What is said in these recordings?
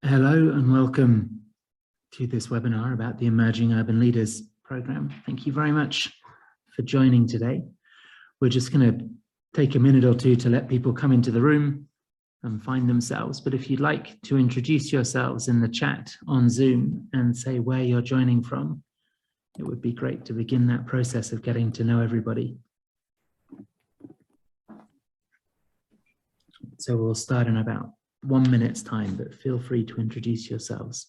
Hello and welcome to this webinar about the Emerging Urban Leaders Programme. Thank you very much for joining today. We're just going to take a minute or two to let people come into the room and find themselves. But if you'd like to introduce yourselves in the chat on Zoom and say where you're joining from, it would be great to begin that process of getting to know everybody. So we'll start in about 1 minute's time, but feel free to introduce yourselves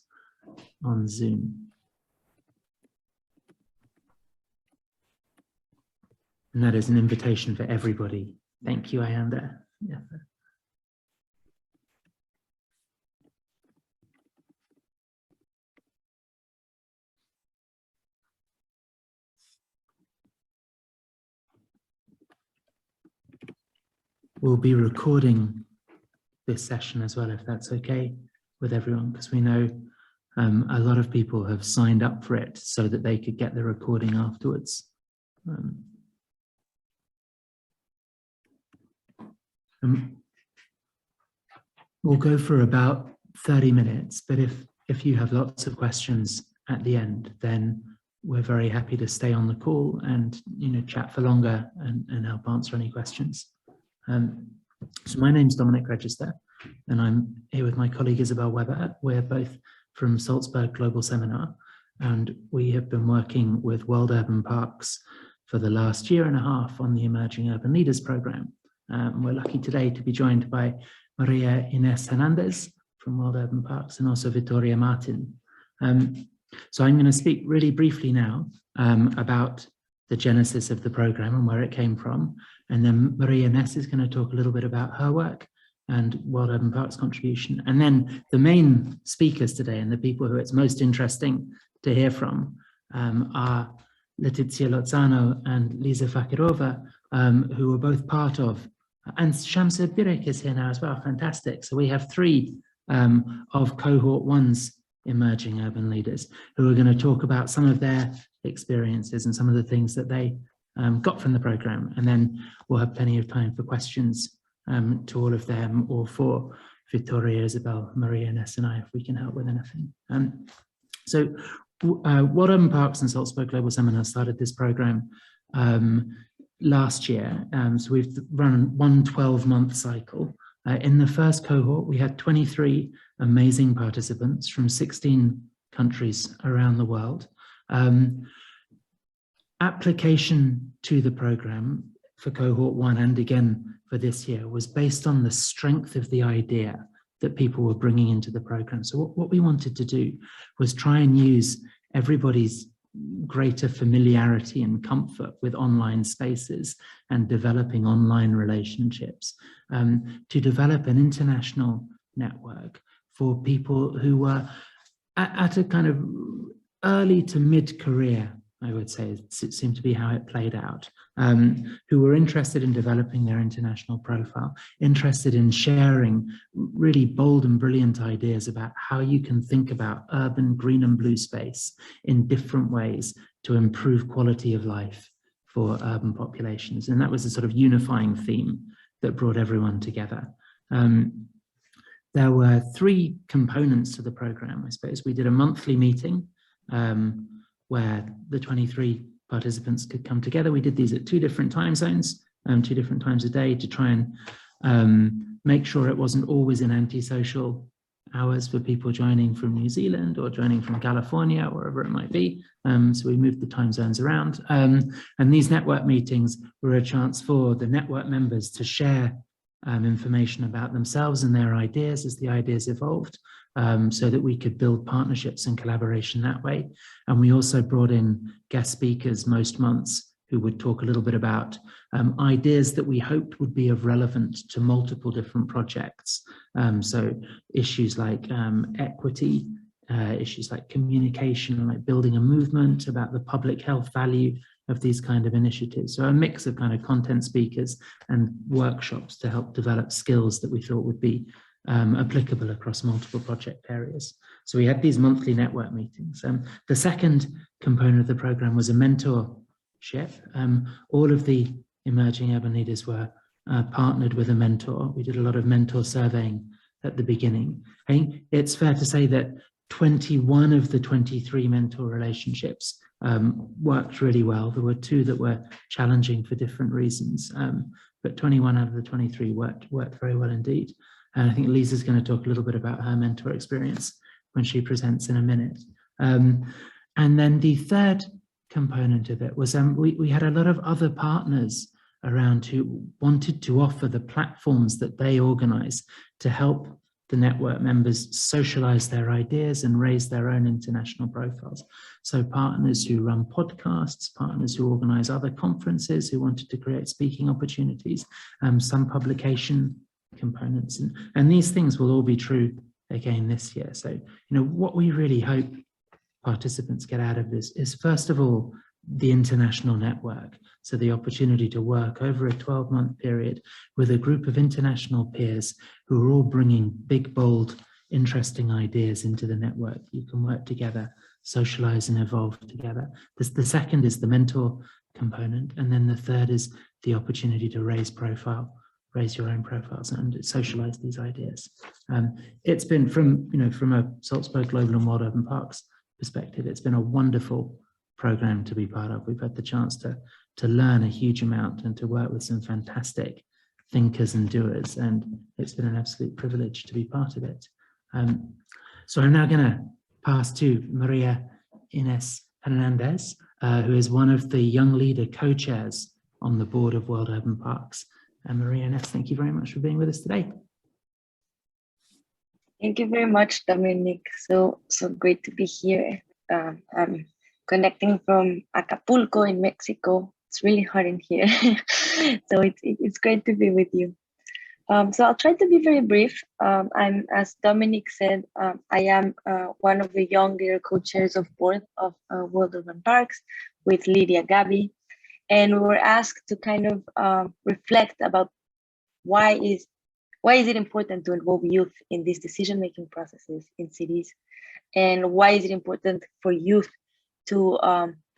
on Zoom. And that is an invitation for everybody. Thank you, Ayanda. Yeah. We'll be recording this session as well, if that's okay with everyone, because we know a lot of people have signed up for it so that they could get the recording afterwards. We'll go for about 30 minutes, but if you have lots of questions at the end, then we're very happy to stay on the call and chat for longer and help answer any questions. So my name's Dominic Register, and I'm here with my colleague Isabel Weber. We're both from Salzburg Global Seminar, and we have been working with World Urban Parks for the last year and a half on the Emerging Urban Leaders Programme. We're lucky today to be joined by Maria Ines Hernandez from World Urban Parks and also Vittoria Martin. So I'm going to speak really briefly now about the genesis of the programme and where it came from. And then Maria Ines is going to talk a little bit about her work and World Urban Parks contribution. And then the main speakers today and the people who it's most interesting to hear from are Letizia Lozano and Lisa Fakirova, who were both part of, and Shamsa Birek is here now as well, fantastic. So we have three of cohort 1's emerging urban leaders who are going to talk about some of their experiences and some of the things that they got from the programme, and then we'll have plenty of time for questions to all of them, or for Vittoria, Isabel, Maria, Ines and I, if we can help with anything. So World Urban Parks and Salzburg Global Seminar started this programme last year. So we've run one 12-month cycle. In the first cohort, we had 23 amazing participants from 16 countries around the world. Application to the programme for cohort 1 and again for this year was based on the strength of the idea that people were bringing into the programme. So what we wanted to do was try and use everybody's greater familiarity and comfort with online spaces and developing online relationships to develop an international network for people who were at a kind of early to mid-career, I would say, it seemed to be how it played out, who were interested in developing their international profile, interested in sharing really bold and brilliant ideas about how you can think about urban green and blue space in different ways to improve quality of life for urban populations. And that was a sort of unifying theme that brought everyone together. There were three components to the programme, I suppose. We did a monthly meeting where the 23 participants could come together. We did these at 2 different time zones, 2 different times a day, to try and make sure it wasn't always in antisocial hours for people joining from New Zealand or joining from California, or wherever it might be. So we moved the time zones around. And these network meetings were a chance for the network members to share information about themselves and their ideas as the ideas evolved, so that we could build partnerships and collaboration that way. And we also brought in guest speakers most months who would talk a little bit about ideas that we hoped would be of relevance to multiple different projects. So issues like equity, issues like communication, like building a movement, about the public health value of these kind of initiatives. So a mix of kind of content speakers and workshops to help develop skills that we thought would be applicable across multiple project areas. So we had these monthly network meetings. The second component of the programme was a mentorship. All of the emerging urban leaders were partnered with a mentor. We did a lot of mentor surveying at the beginning. I think it's fair to say that 21 of the 23 mentor relationships worked really well. There were 2 that were challenging for different reasons, but 21 out of the 23 worked very well indeed. And I think Lisa's going to talk a little bit about her mentor experience when she presents in a minute. And then the third component of it was we had a lot of other partners around who wanted to offer the platforms that they organize to help the network members socialize their ideas and raise their own international profiles. So partners who run podcasts, partners who organize other conferences, who wanted to create speaking opportunities, some publication components. And these things will all be true again this year. So, what we really hope participants get out of this is, first of all, the international network. So the opportunity to work over a 12-month period with a group of international peers who are all bringing big, bold, interesting ideas into the network. You can work together, socialize and evolve together. The second is the mentor component. And then the third is the opportunity to raise your own profiles and socialize these ideas. It's been from a Salzburg Global and World Urban Parks perspective, it's been a wonderful program to be part of. We've had the chance to learn a huge amount and to work with some fantastic thinkers and doers, and it's been an absolute privilege to be part of it. So I'm now going to pass to Maria Ines Hernandez, who is one of the Young Leader co-chairs on the board of World Urban Parks. And Maria Ines, thank you very much for being with us today. Thank you very much, Dominic. So great to be here. I'm connecting from Acapulco in Mexico. It's really hot in here. So it's great to be with you. So I'll try to be very brief. As Dominic said, I am one of the Young Leader co-chairs of board of World Urban Parks with Lydia Gabi. And we were asked to kind of reflect about why is it important to involve youth in these decision-making processes in cities? And why is it important for youth to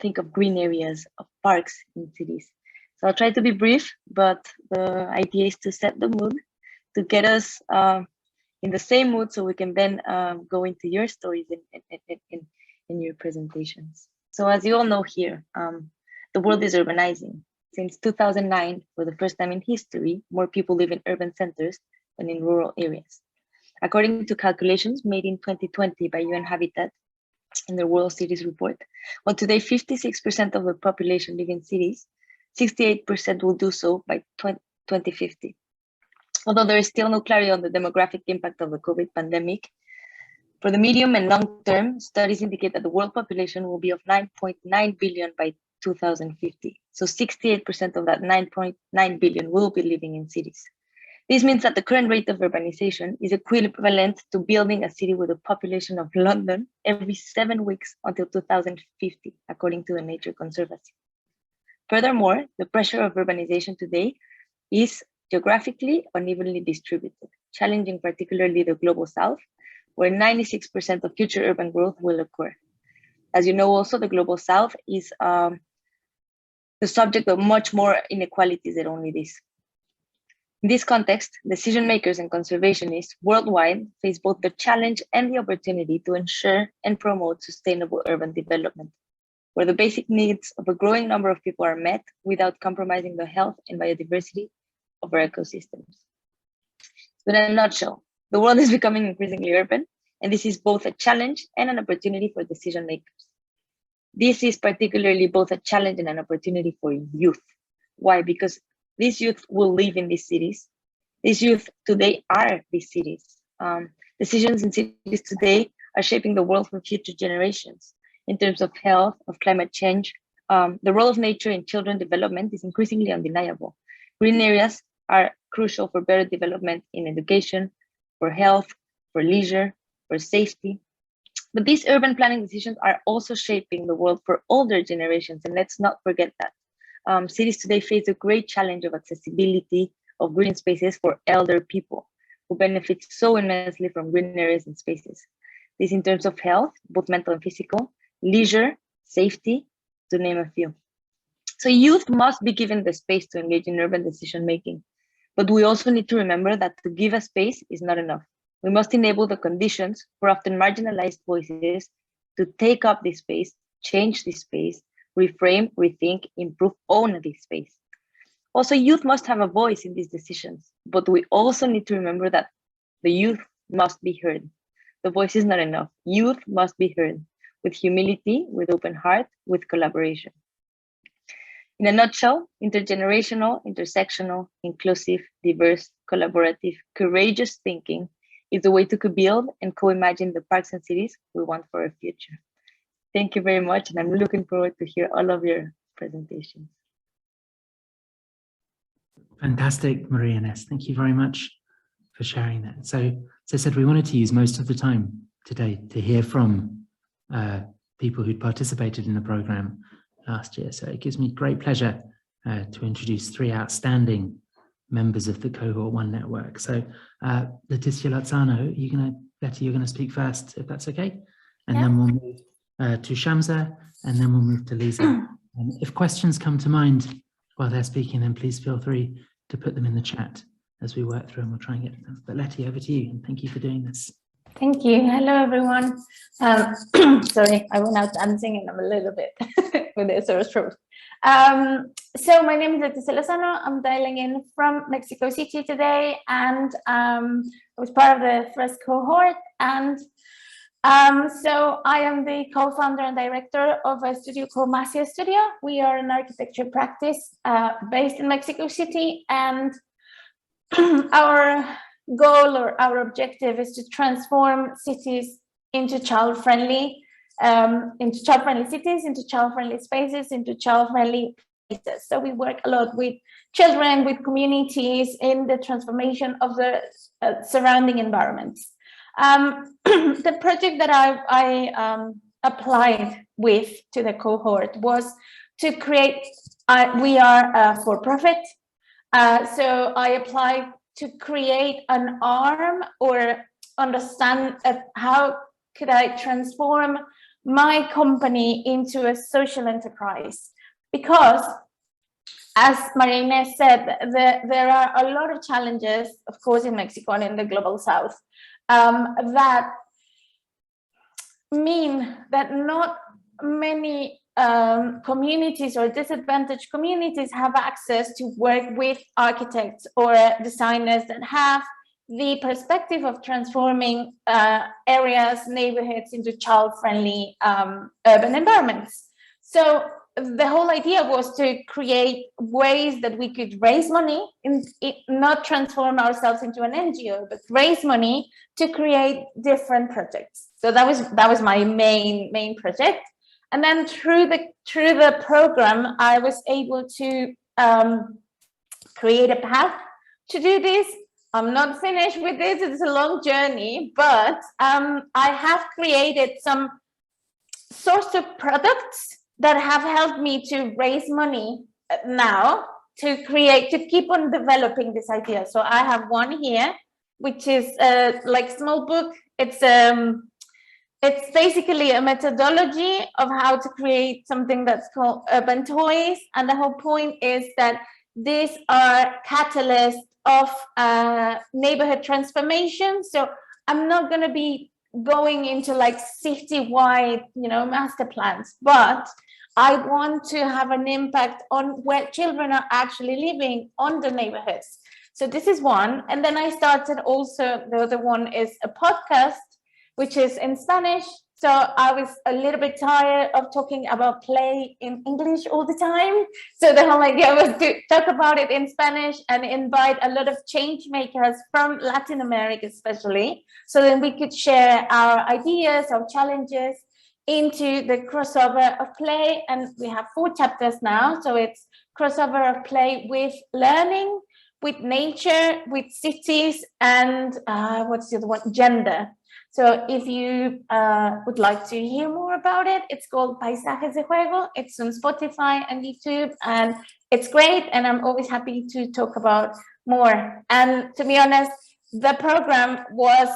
think of green areas, of parks in cities? So I'll try to be brief, but the idea is to set the mood, to get us in the same mood so we can then go into your stories in your presentations. So as you all know here, the world is urbanizing. Since 2009, for the first time in history, more people live in urban centers than in rural areas. According to calculations made in 2020 by UN Habitat in the World Cities Report, while today 56% of the population live in cities, 68% will do so by 2050. Although there is still no clarity on the demographic impact of the COVID pandemic, for the medium and long term, studies indicate that the world population will be of 9.9 billion by 2050. So 68% of that 9.9 billion will be living in cities. This means that the current rate of urbanization is equivalent to building a city with a population of London every 7 weeks until 2050, according to the Nature Conservancy. Furthermore, the pressure of urbanization today is geographically unevenly distributed, challenging particularly the Global South, where 96% of future urban growth will occur. As you know, also the Global South is the subject of much more inequalities than only this. In this context, decision makers and conservationists worldwide face both the challenge and the opportunity to ensure and promote sustainable urban development, where the basic needs of a growing number of people are met without compromising the health and biodiversity of our ecosystems. So in a nutshell, the world is becoming increasingly urban, and this is both a challenge and an opportunity for decision makers. This is particularly both a challenge and an opportunity for youth. Why? Because these youth will live in these cities. These youth today are these cities. Decisions in cities today are shaping the world for future generations. In terms of health, of climate change, the role of nature in children development is increasingly undeniable. Green areas are crucial for better development in education, for health, for leisure, for safety. But these urban planning decisions are also shaping the world for older generations, and let's not forget that. Cities today face a great challenge of accessibility of green spaces for elder people who benefit so immensely from green areas and spaces. This in terms of health, both mental and physical, leisure, safety, to name a few. So youth must be given the space to engage in urban decision making, but we also need to remember that to give a space is not enough. We must enable the conditions for often marginalized voices to take up this space, change this space, reframe, rethink, improve, own this space. Also, youth must have a voice in these decisions, but we also need to remember that the youth must be heard. The voice is not enough. Youth must be heard with humility, with open heart, with collaboration. In a nutshell, intergenerational, intersectional, inclusive, diverse, collaborative, courageous thinking is the way to co-build and co-imagine the parks and cities we want for our future. Thank you very much, and I'm looking forward to hear all of your presentations. Fantastic, Maria Inés. Thank you very much for sharing that. So, as I said, we wanted to use most of the time today to hear from people who'd participated in the program last year. So it gives me great pleasure to introduce three outstanding members of the Cohort 1 network. So Leticia Lozano, Betty, you're going to speak first, if that's okay. And then we'll move to Shamsa, and then we'll move to Lisa. If questions come to mind while they're speaking, then please feel free to put them in the chat as we work through, and we'll try and get to them. But Letty, over to you, and thank you for doing this. Thank you. Hello, everyone. Sorry, I went out dancing and I'm a little bit with a sore throat. So my name is Leticia Lozano. I'm dialing in from Mexico City today, and I was part of the first cohort. And so I am the co-founder and director of a studio called Masia Studio. We are an architecture practice based in Mexico City, and our goal or our objective is to transform cities into child-friendly cities, into child-friendly spaces, into child-friendly places. So we work a lot with children, with communities in the transformation of the surrounding environments. The project that I applied with to the cohort was to create, we are for-profit, so I applied to create an arm or understand how could I transform my company into a social enterprise. Because, as Maria Inés said, there are a lot of challenges, of course, in Mexico and in the global south, that mean that not many communities or disadvantaged communities have access to work with architects or designers that have the perspective of transforming areas, neighborhoods into child-friendly urban environments. So the whole idea was to create ways that we could raise money, not transform ourselves into an NGO, but raise money to create different projects. So that was my main project. And then through the program, I was able to create a path to do this. I'm not finished with this, it's a long journey, but I have created some sorts of products that have helped me to raise money now to keep on developing this idea. So I have one here, which is like small book. It's basically a methodology of how to create something that's called urban toys. And the whole point is that these are catalysts of neighborhood transformation. So I'm not going to be going into like city-wide, master plans, but I want to have an impact on where children are actually living on the neighborhoods. So this is one. And then I started also, the other one is a podcast, which is in Spanish. So I was a little bit tired of talking about play in English all the time. So the whole idea was to talk about it in Spanish and invite a lot of change makers from Latin America, especially, so that we could share our ideas, our challenges into the crossover of play. And we have 4 chapters now. So it's crossover of play with learning, with nature, with cities, and what's the other one? Gender. So if you would like to hear more about it, it's called Paisajes de Juego. It's on Spotify and YouTube, and it's great. And I'm always happy to talk about more. And to be honest, the program was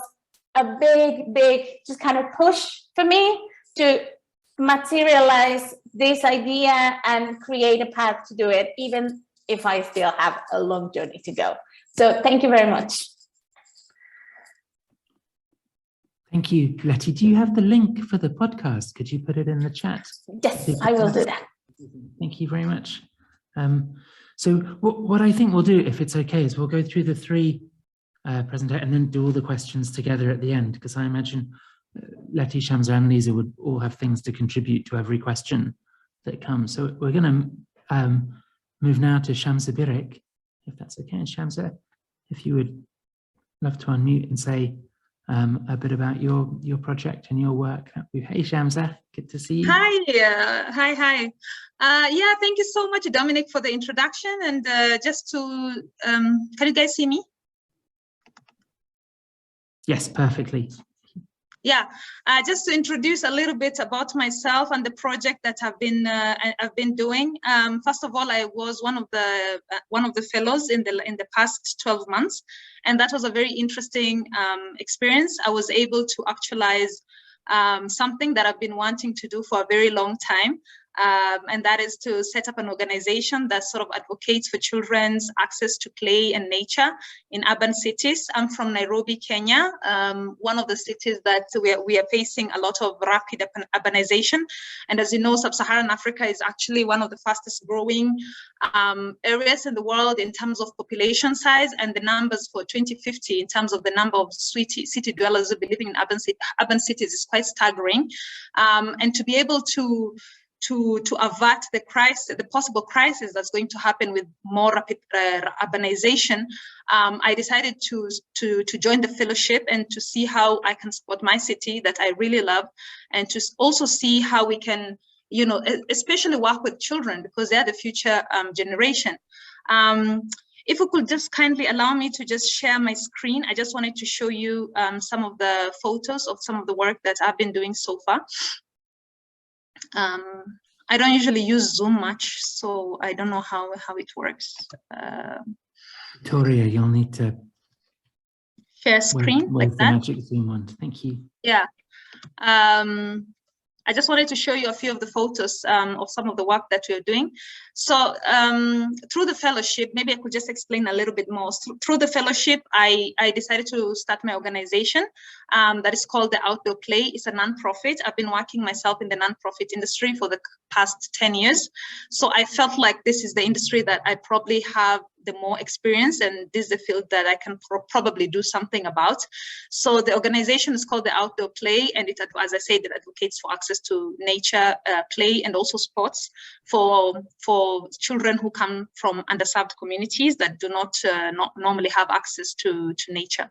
a big, just kind of push for me to materialize this idea and create a path to do it, even if I still have a long journey to go. So thank you very much. Thank you, Letty. Do you have the link for the podcast? Could you put it in the chat? Yes, I will do that. Thank you very much. So what I think we'll do, if it's okay, is we'll go through the three presentations and then do all the questions together at the end, because I imagine Letty, Shamsa and Lisa would all have things to contribute to every question that comes. So we're going to move now to Shamsa Birek, if that's okay. And Shamsa, if you would love to unmute and say a bit about your project and your work. Hey, Shamsa, good to see you. Hi. Yeah, thank you so much, Dominic, for the introduction. And just to, can you guys see me? Yes, perfectly. Yeah, just to introduce a little bit about myself and the project that I've been doing. First of all, I was one of the fellows in the past 12 months, and that was a very interesting experience. I was able to actualize something that I've been wanting to do for a very long time. And that is to set up an organization that sort of advocates for children's access to play and nature in urban cities. I'm from Nairobi, Kenya, one of the cities that we are facing a lot of rapid urbanization. And as you know, Sub-Saharan Africa is actually one of the fastest growing areas in the world in terms of population size, and the numbers for 2050 in terms of the number of city dwellers who be living in urban cities is quite staggering. And to be able to avert the possible crisis that's going to happen with more rapid urbanization, I decided to join the fellowship and to see how I can support my city that I really love, and to also see how we can, you know, especially work with children, because they're the future generation. If you could just kindly allow me to just share my screen, I just wanted to show you some of the photos of some of the work that I've been doing so far. I don't usually use Zoom much, so I don't know how it works. Victoria, you'll need to share screen like that. The magic Zoom one. Thank you. Yeah. I just wanted to show you a few of the photos of some of the work that we're doing. So through the fellowship, maybe I could just explain a little bit more. Through the fellowship, I decided to start my organization that is called the Outdoor Play. It's a nonprofit. I've been working myself in the nonprofit industry for the past 10 years. So I felt like this is the industry that I probably have the more experience, and this is the field that I can probably do something about. So the organization is called the Outdoor Play, and it, as I said, it advocates for access to nature, play, and also sports for children who come from underserved communities that do not normally have access to nature.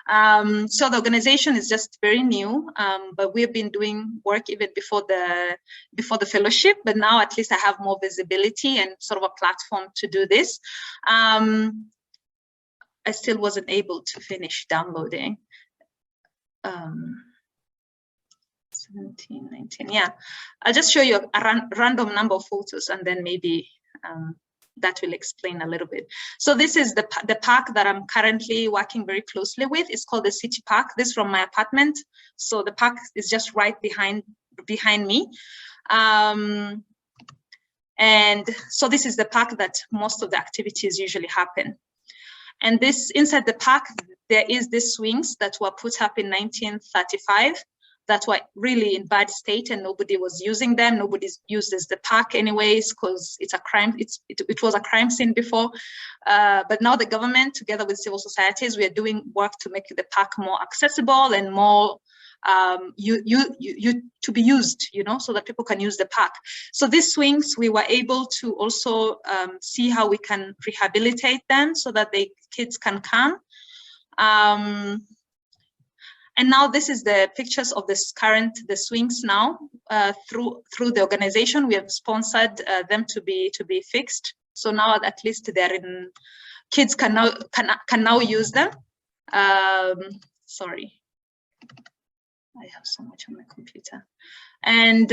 So the organization is just very new, but we've been doing work even before the fellowship, but now at least I have more visibility and sort of a platform to do this. I still wasn't able to finish downloading. 17, 19, yeah. I'll just show you a random number of photos, and then maybe that will explain a little bit. So this is the park that I'm currently working very closely with. It's called the City Park. This is from my apartment. So the park is just right behind me. And so this is the park that most of the activities usually happen. And this inside the park, there is these swings that were put up in 1935 that were really in bad state, and nobody was using them. Nobody uses the park anyways, because it's a crime. It was a crime scene before. But now the government, together with civil societies, we are doing work to make the park more accessible and more to be used, you know, so that people can use the park. So these swings, we were able to also see how we can rehabilitate them so that the kids can come. And now this is the pictures of the swings now. Through the organization, we have sponsored them to be fixed. So now at least they're in, kids can now use them. Sorry, I have so much on my computer. And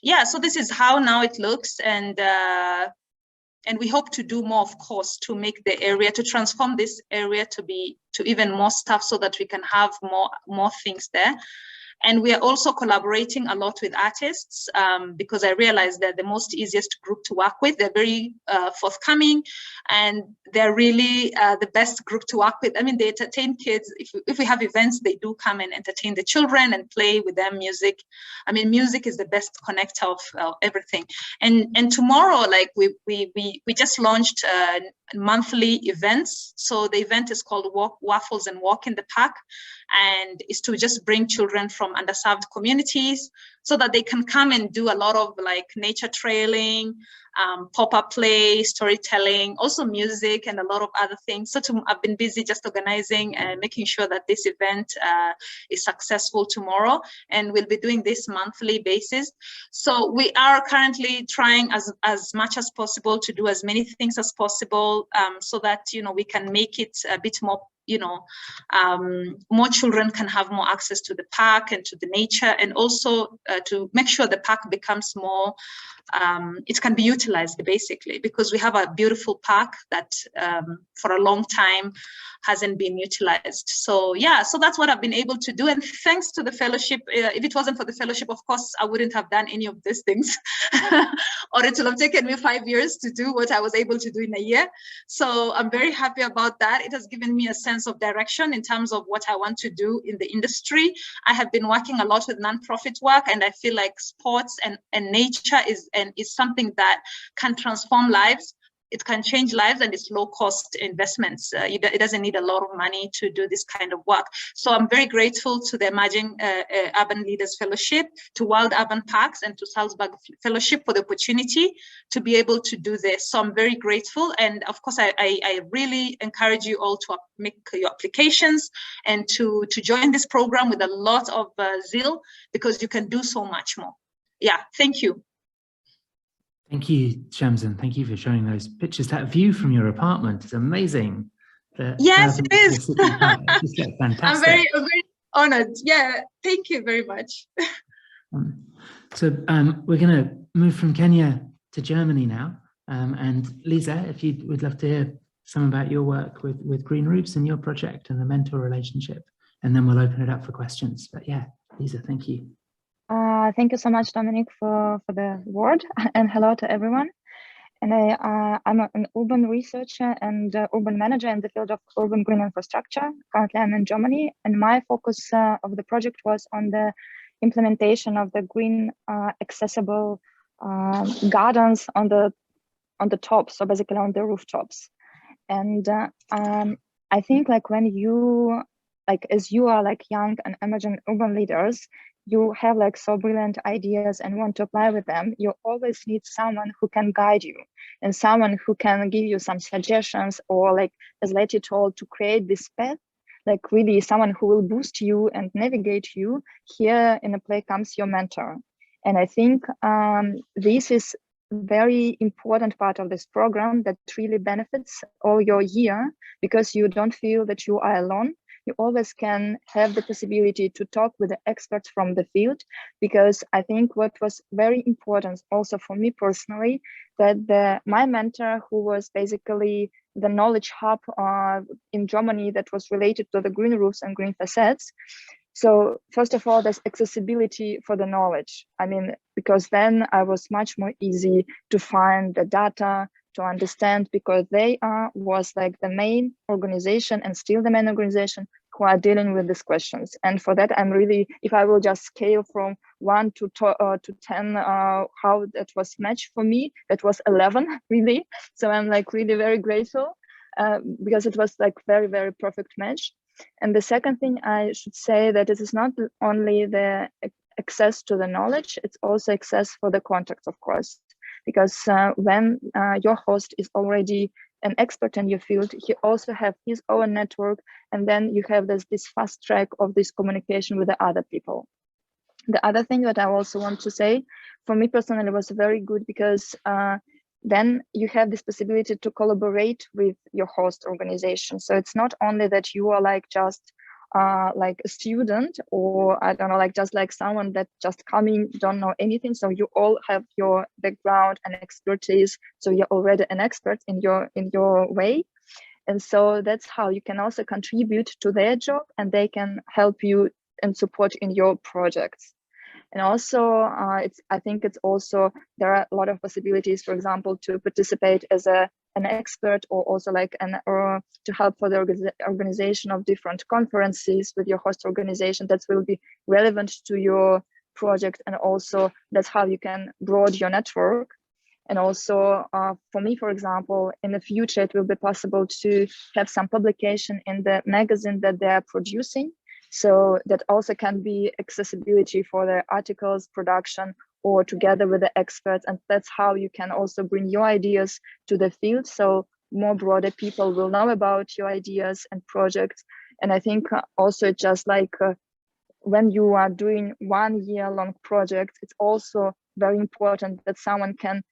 yeah, so this is how now it looks, and we hope to do more, of course, to make the area, to transform this area to even more stuff, so that we can have more things there. And we are also collaborating a lot with artists because I realized that the most easiest group to work with. They're very forthcoming, and they're really the best group to work with. I mean, they entertain kids. If we have events, they do come and entertain the children and play with them music. I mean, music is the best connector of everything. And tomorrow, like we just launched monthly events. So the event is called Waffles and Walk in the Park, and is to just bring children from underserved communities so that they can come and do a lot of like nature trailing, pop-up play, storytelling, also music, and a lot of other things. So I've been busy just organizing and making sure that this event is successful tomorrow, and we'll be doing this monthly basis. So we are currently trying as much as possible to do as many things as possible, so that, you know, we can make it a bit more, you know, more children can have more access to the park and to the nature, and also to make sure the park becomes more, it can be utilized basically, because we have a beautiful park that for a long time hasn't been utilized. So yeah, so that's what I've been able to do. And thanks to the fellowship, if it wasn't for the fellowship, of course, I wouldn't have done any of these things, or it would have taken me 5 years to do what I was able to do in a year. So I'm very happy about that. It has given me a sense of direction in terms of what I want to do in the industry. I have been working a lot with nonprofit work, and I feel like sports and nature is something that can transform lives. It can change lives, and it's low cost investments. It doesn't need a lot of money to do this kind of work. So I'm very grateful to the Emerging Urban Leaders Fellowship, to Wild Urban Parks, and to Salzburg Fellowship for the opportunity to be able to do this. So I'm very grateful. And of course, I really encourage you all to make your applications and to join this program with a lot of zeal, because you can do so much more. Yeah, thank you. Thank you, Shamsen. Thank you for showing those pictures. That view from your apartment is amazing. Yes, it is. Just fantastic. I'm very honored. Yeah, thank you very much. So we're going to move from Kenya to Germany now. And Lisa, if you would love to hear some about your work with Green Roofs and your project and the mentor relationship, and then we'll open it up for questions. But yeah, Lisa, thank you. Thank you so much, Dominic, for the word, and hello to everyone. And I'm an urban researcher and urban manager in the field of urban green infrastructure. Currently, I'm in Germany, and my focus of the project was on the implementation of the green accessible gardens on the tops, so basically on the rooftops. And I think like when you, like as you are like young and emerging urban leaders, you have like so brilliant ideas and want to apply with them, you always need someone who can guide you and someone who can give you some suggestions, or like, as Letty told, to create this path, like really someone who will boost you and navigate you. Here in the play comes your mentor. And I think this is very important part of this program that really benefits all your year, because you don't feel that you are alone. You always can have the possibility to talk with the experts from the field, because I think what was very important also for me personally, that my mentor, who was basically the knowledge hub in Germany that was related to the green roofs and green facades. So first of all, there's accessibility for the knowledge. I mean, because then I was much more easy to find the data, to understand, because they was like the main organization and still the main organization who are dealing with these questions. And for that, I'm really, if I will just scale from 1 to 10, how that was matched for me, that was 11 really. So I'm like really very grateful because it was like very, very perfect match. And the second thing I should say, that it is not only the access to the knowledge, it's also access for the contacts, of course. Because when your host is already an expert in your field, he also have his own network, and then you have this fast track of this communication with the other people. The other thing that I also want to say, for me personally, was very good, because then you have this possibility to collaborate with your host organization. So it's not only that you are like just like a student, or I don't know, like just like someone that just coming, don't know anything. So you all have your background and expertise. So you're already an expert in your way. And so that's how you can also contribute to their job, and they can help you and support in your projects. And also, I think it's also, there are a lot of possibilities, for example, to participate as an expert, or also like or to help for the organization of different conferences with your host organization that will be relevant to your project. And also that's how you can broaden your network. And also for me, for example, in the future, it will be possible to have some publication in the magazine that they are producing. So that also can be accessibility for the articles production or together with the experts. And that's how you can also bring your ideas to the field. So more broader people will know about your ideas and projects. And I think also just like when you are doing 1 year long project, it's also very important that someone can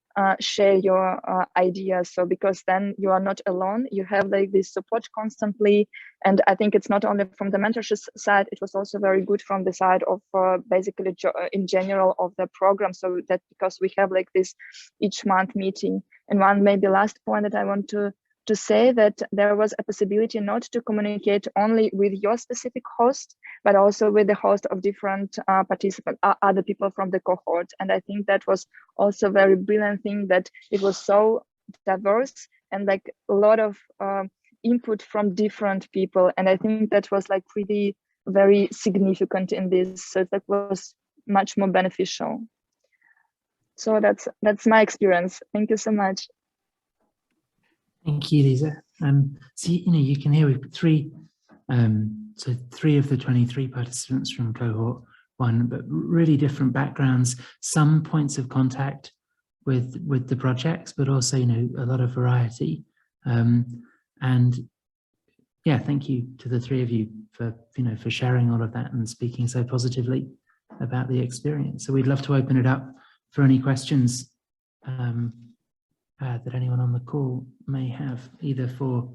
share your ideas. So because then you are not alone, you have like this support constantly. And I think it's not only from the mentorship side, it was also very good from the side of basically in general of the program. So that because we have like this each month meeting. And one maybe last point that I want to say, that there was a possibility not to communicate only with your specific host, but also with the host of different participants, other people from the cohort. And I think that was also a very brilliant thing, that it was so diverse and like a lot of input from different people. And I think that was like really very significant in this. So that was much more beneficial. So that's my experience. Thank you so much. Thank you, Lisa. So you can hear we've got three of the 23 participants from cohort 1, but really different backgrounds, some points of contact with the projects, but also a lot of variety. And yeah, thank you to the three of you for for sharing all of that and speaking so positively about the experience. So we'd love to open it up for any questions that anyone on the call may have, either for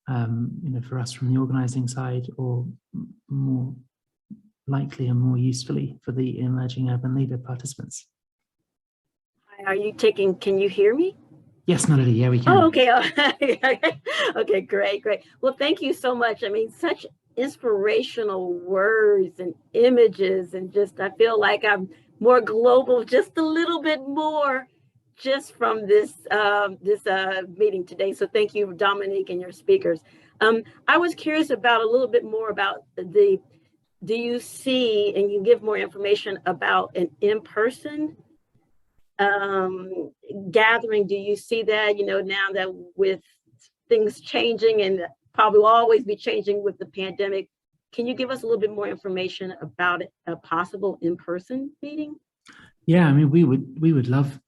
for us from the organizing side, or more likely and more usefully for the emerging urban leader participants. Are you taking, can you hear me? Yes, Melody, yeah, we can. Oh, okay. Okay, great. Well, thank you so much. I mean, such inspirational words and images, and just, I feel like I'm more global, just a little bit more, just from this meeting today. So thank you, Dominique, and your speakers. I was curious about a little bit more about do you see, and you give more information about an in-person gathering? Do you see that, now that with things changing, and probably will always be changing with the pandemic, can you give us a little bit more information about a possible in-person meeting? Yeah, I mean, we would love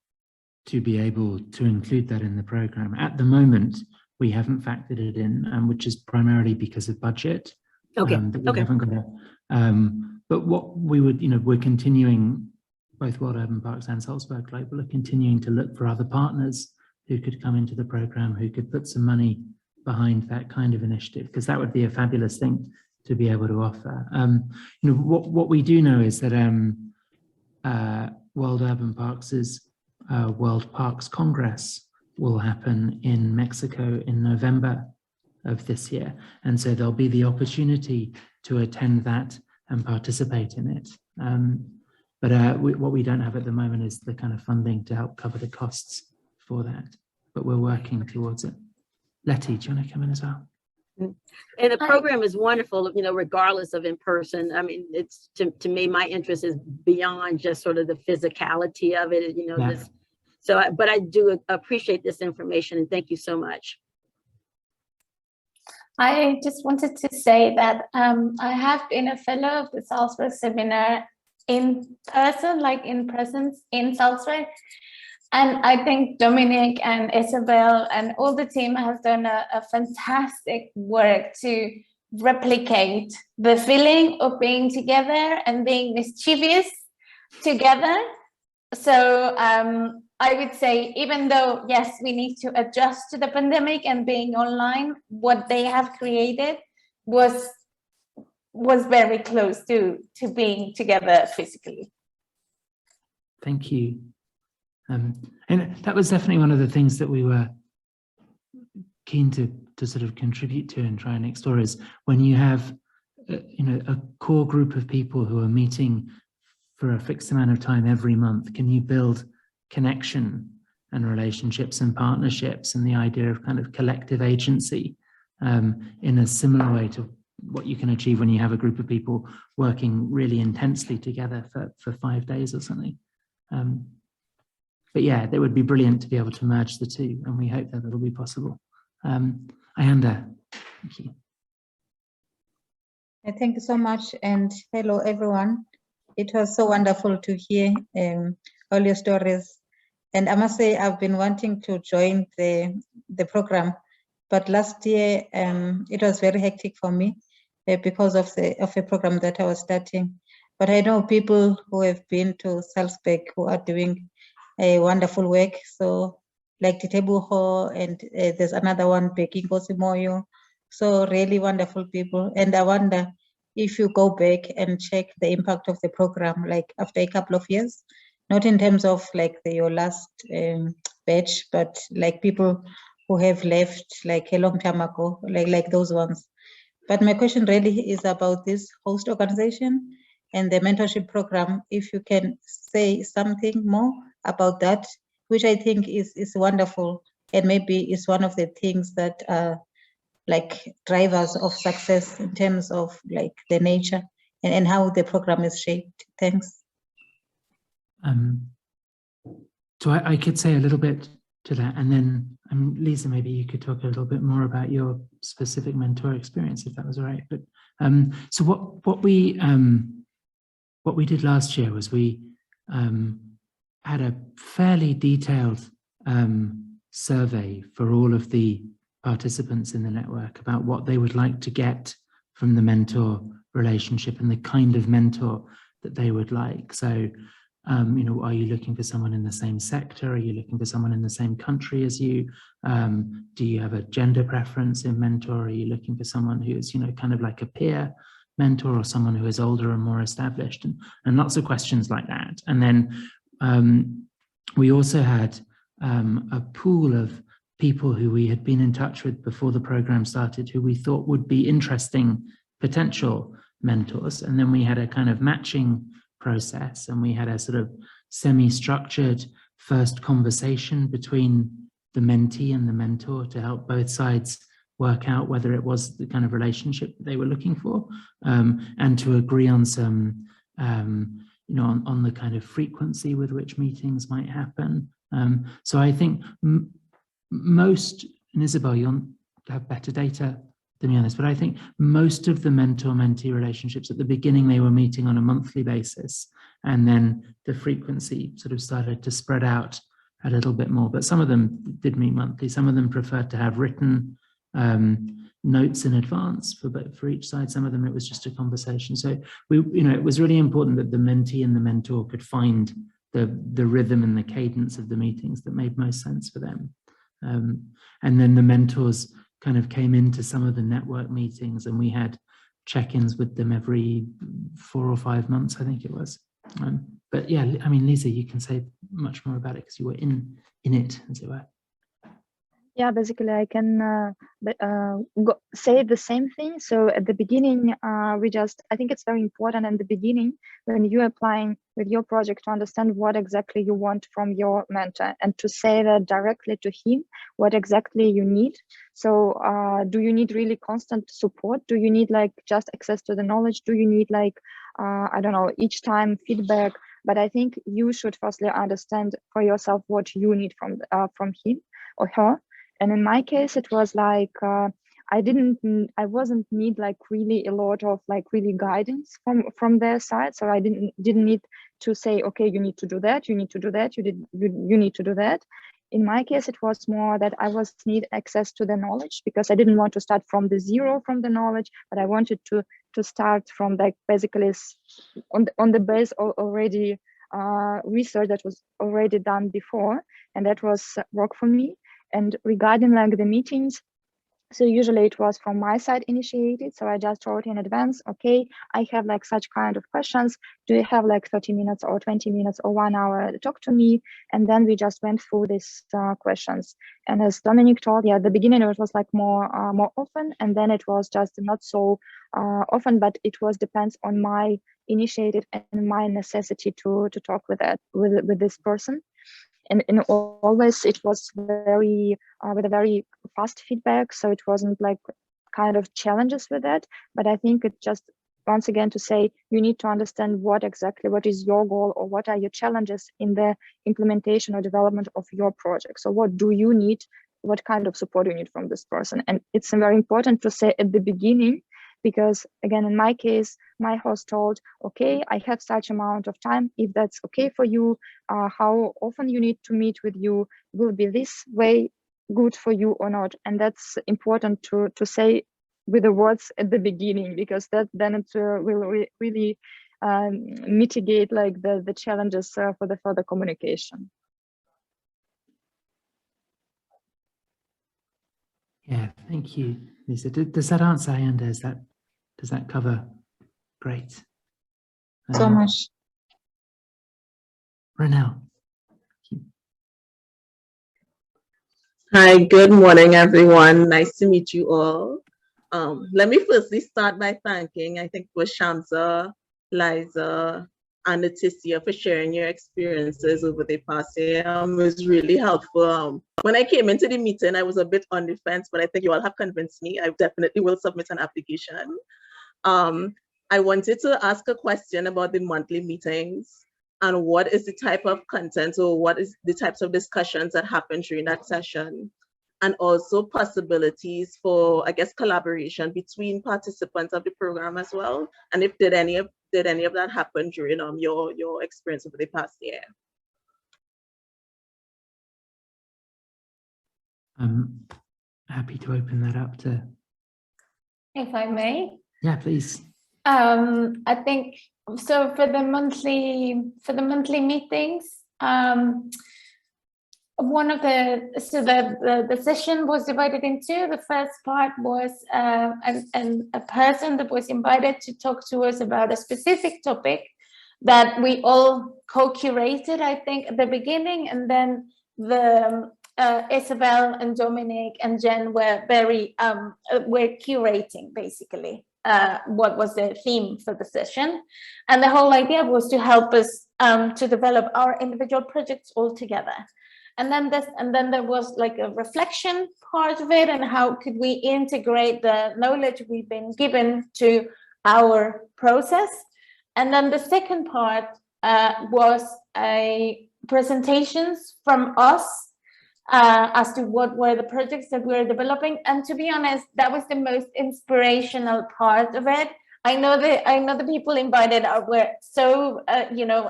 to be able to include that in the program. At the moment, we haven't factored it in, which is primarily because of budget. Okay. That we haven't got but what we would, we're continuing, both World Urban Parks and Salzburg Global are continuing to look for other partners who could come into the program, who could put some money behind that kind of initiative, because that would be a fabulous thing to be able to offer. What we do know is that World Urban Parks' World Parks Congress will happen in Mexico in November of this year. And so there'll be the opportunity to attend that and participate in it. But what we don't have at the moment is the kind of funding to help cover the costs for that, but we're working towards it. Letty, do you want to come in as well? And the program is wonderful, regardless of in person. I mean, it's to me, my interest is beyond just sort of the physicality of it, Yeah. But I do appreciate this information, and thank you so much. I just wanted to say that I have been a fellow of the Salzburg seminar in person, like in presence in Salzburg. And I think Dominic and Isabel and all the team have done a fantastic work to replicate the feeling of being together and being mischievous together. So I would say, even though, yes, we need to adjust to the pandemic and being online, what they have created was very close to being together physically. Thank you. And that was definitely one of the things that we were keen to sort of contribute to and try and explore, is when you have a core group of people who are meeting for a fixed amount of time every month? Can you build connection and relationships and partnerships and the idea of kind of collective agency in a similar way to what you can achieve when you have a group of people working really intensely together for 5 days or something? But yeah, it would be brilliant to be able to merge the two, and we hope that it'll be possible. Ayanda, thank you. Thank you so much, and hello everyone. It was so wonderful to hear all your stories, and I must say I've been wanting to join the program, but last year it was very hectic for me because of a program that I was starting. But I know people who have been to Salzburg who are doing a wonderful work. So like Titebuho, and there's another one, Beking Kosimoyo. So really wonderful people. And I wonder if you go back and check the impact of the program, like after a couple of years, not in terms of like your last batch, but like people who have left like a long time ago, like those ones. But my question really is about this host organization and the mentorship program. If you can say something more about that, which I think is wonderful, and maybe is one of the things that are like drivers of success in terms of like the nature and how the program is shaped. Thanks. So I could say a little bit to that, and then Lisa, maybe you could talk a little bit more about your specific mentor experience, if that was all right. But so what we did last year was we had a fairly detailed survey for all of the participants in the network about what they would like to get from the mentor relationship and the kind of mentor that they would like. So are you looking for someone in the same sector? Are you looking for someone in the same country as you? Do you have a gender preference in mentor? Are you looking for someone who is, kind of like a peer mentor, or someone who is older and more established? And lots of questions like that. And then we also had a pool of people who we had been in touch with before the program started, who we thought would be interesting potential mentors. And then we had a kind of matching process, and we had a sort of semi-structured first conversation between the mentee and the mentor to help both sides work out whether it was the kind of relationship that they were looking for, and to agree on some, on the kind of frequency with which meetings might happen. So I think most, and Isabel, you'll have better data than me on this, but I think most of the mentor-mentee relationships at the beginning, they were meeting on a monthly basis, and then the frequency sort of started to spread out a little bit more. But some of them did meet monthly. Some of them preferred to have written notes in advance for each side. Some of them it was just a conversation. So it was really important that the mentee and the mentor could find the rhythm and the cadence of the meetings that made most sense for them. And then the mentors kind of came into some of the network meetings, and we had check-ins with them every 4 or 5 months, I think it was. But yeah, I mean, Lisa, you can say much more about it because you were in it, as it were. Yeah, basically I can say the same thing. So at the beginning, I think it's very important in the beginning when you're applying with your project to understand what exactly you want from your mentor, and to say that directly to him, what exactly you need. So do you need really constant support? Do you need like just access to the knowledge? Do you need like, I don't know, each time feedback? But I think you should firstly understand for yourself what you need from him or her. And in my case, it was like, I wasn't need like really a lot of like really guidance from their side. So I didn't need to say, okay, you need to do that, you need to do that, you need to do that. In my case, it was more that I need access to the knowledge, because I didn't want to start from the zero from the knowledge, but I wanted to start from like basically on the base already research that was already done before, and that was work for me. And regarding like the meetings, So usually it was from my side initiated. So I just wrote in advance, okay, I have like such kind of questions. Do you have like 30 minutes or 20 minutes or 1 hour to talk to me? And then we just went through these questions. And as Dominic told, yeah, at the beginning it was like more often, and then it was just not so often, but it was depends on my initiative and my necessity to talk with this person. And always it was very with a very fast feedback, so it wasn't like kind of challenges with that. But I think it just once again to say you need to understand what is your goal or what are your challenges in the implementation or development of your project. So what do you need, what kind of support you need from this person? And it's very important to say at the beginning, because again, in my case, my host told, okay, I have such amount of time. If that's okay for you, how often you need to meet with you, will be this way good for you or not? And that's important to say with the words at the beginning, because that then it will really mitigate like the challenges for the further communication. Yeah, thank you, Lisa. Does that answer, Ayanda? Does that cover? Great. So much. Renelle. Hi, good morning, everyone. Nice to meet you all. Let me firstly start by thanking, I think, both Shamsa, Liza, and Leticia for sharing your experiences over the past year. It was really helpful. When I came into the meeting, I was a bit on the fence, but I think you all have convinced me. I definitely will submit an application. I wanted to ask a question about the monthly meetings and what is the type of content or what is the types of discussions that happen during that session, and also possibilities for, I guess, collaboration between participants of the program as well. And if did any of that happen during your experience over the past year? I'm happy to open that up to. If I may. Yeah, please. I think so for the monthly meetings, one of the session was divided in two. The first part was a person that was invited to talk to us about a specific topic that we all co-curated, I think, at the beginning, and then the Isabel and Dominic and Jen were were curating basically what was the theme for the session, and the whole idea was to help us to develop our individual projects all together. And then there was like a reflection part of it, and how could we integrate the knowledge we've been given to our process. And then the second part was presentations from us as to what were the projects that we were developing. And to be honest, that was the most inspirational part of it. I know the people invited were so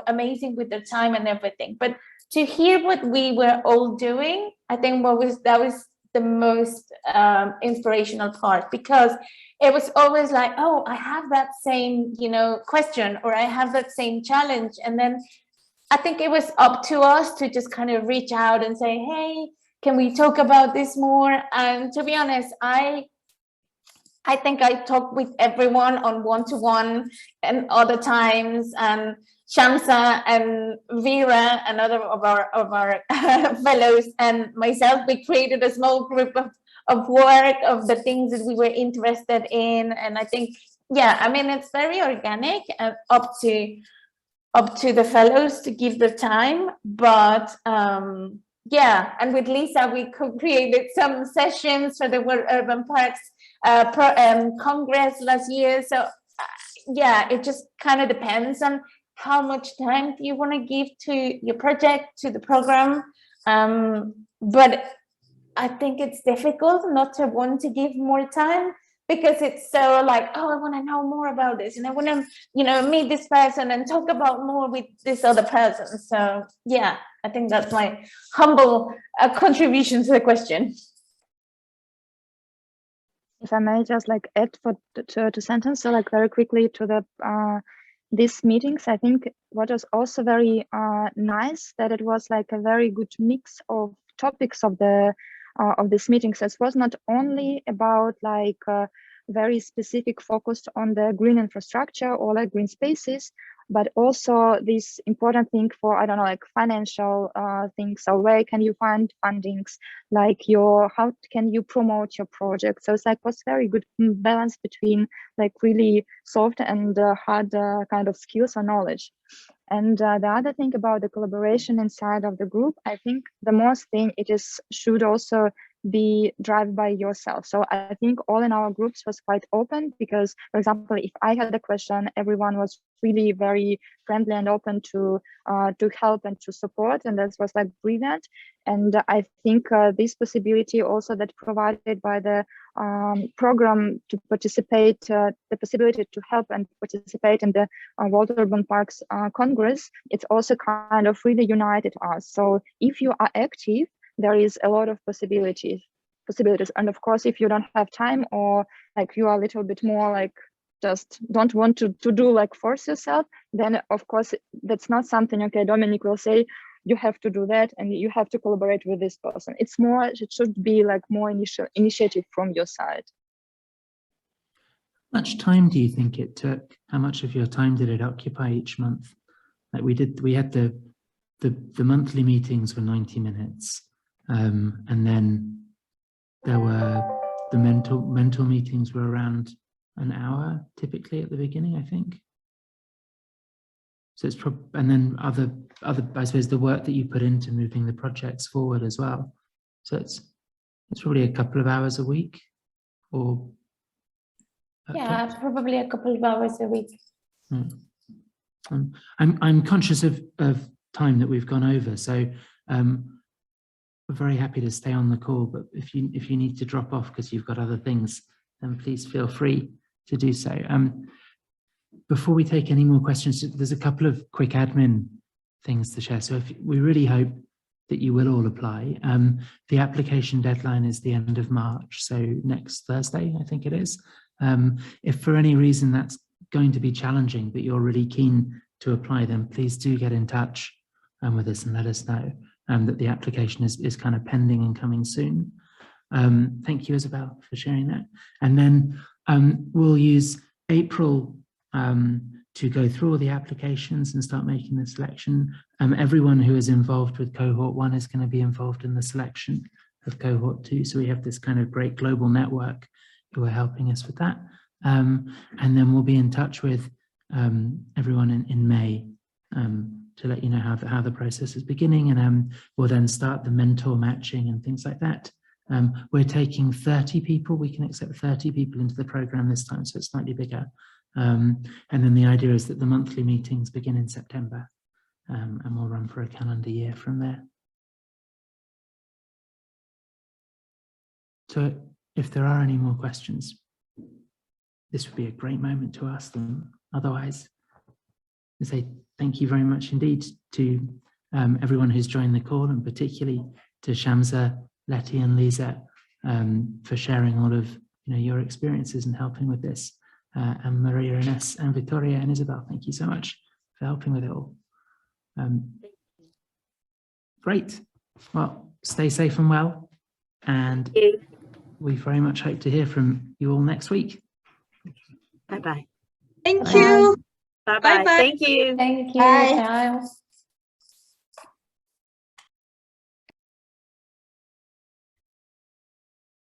amazing with their time and everything, but to hear what we were all doing, I think that was the most inspirational part, because it was always like, oh, I have that same question, or I have that same challenge. And then I think it was up to us to just kind of reach out and say, hey, can we talk about this more? And to be honest, I think I talked with everyone on one-to-one and other times, and Shamsa and Vera and other of our fellows and myself, we created a small group of work of the things that we were interested in. And I think, yeah, I mean, it's very organic and up to the fellows to give the time. But yeah, and with Lisa, we created some sessions for the World Urban Parks Congress last year. So yeah, it just kind of depends on how much time do you want to give to your project, to the program. But I think it's difficult not to want to give more time, because it's so like, oh, I want to know more about this, and I want to, meet this person and talk about more with this other person. So yeah, I think that's my humble contribution to the question. If I may just like add to sentence, so like very quickly to the these meetings, I think what was also very nice, that it was like a very good mix of topics of the of this meeting. So it was not only about like very specific focused on the green infrastructure or like green spaces, but also this important thing for, I don't know, like financial things. So where can you find fundings, like how can you promote your project? So it's like was very good balance between like really soft and hard kind of skills or knowledge. And the other thing about the collaboration inside of the group, I think the most thing should also be driven by yourself. So I think all in our groups was quite open because, for example, if I had a question, everyone was really very friendly and open to help and to support, and that was like brilliant. And I think this possibility also that provided by the program to participate, the possibility to help and participate in the World Urban Parks Congress, it's also kind of really united us. So if you are active, there is a lot of possibilities. And of course, if you don't have time or like you are a little bit more like just don't want to do like force yourself, then of course that's not something, okay, Dominic will say you have to do that and you have to collaborate with this person. It's more, it should be like more initiative from your side. How much time do you think it took? How much of your time did it occupy each month? Like we had the monthly meetings were 90 minutes. And then there were the mentor meetings were around an hour typically at the beginning, I think. So it's and then other I suppose the work that you put into moving the projects forward as well. So it's probably a couple of hours a week, or yeah, probably a couple of hours a week. I'm conscious of time that we've gone over, so we're very happy to stay on the call, but if you need to drop off because you've got other things, then please feel free to do so. Before we take any more questions, there's a couple of quick admin things to share. So we really hope that you will all apply. The application deadline is the end of March, so next Thursday, I think it is. If for any reason that's going to be challenging, but you're really keen to apply, then please do get in touch with us and let us know that the application is kind of pending and coming soon. Thank you, Isabel, for sharing that. And then we'll use April to go through all the applications and start making the selection. Everyone who is involved with cohort 1 is going to be involved in the selection of cohort 2. So we have this kind of great global network who are helping us with that. And then we'll be in touch with everyone in May to let you know how the process is beginning, and we'll then start the mentor matching and things like that. We're taking 30 people. We can accept 30 people into the program this time, so it's slightly bigger. And then the idea is that the monthly meetings begin in September, and we'll run for a calendar year from there. So if there are any more questions, this would be a great moment to ask them. Otherwise, I say thank you very much indeed to everyone who's joined the call, and particularly to Shamsa, Letty and Lisa for sharing all of your experiences and helping with this. And Maria, Ines, and Victoria and Isabel, thank you so much for helping with it all. Great. Well, stay safe and well. And we very much hope to hear from you all next week. Bye-bye. Thank you. Bye-bye. Bye-bye. Thank you. Thank you, Bye. Giles.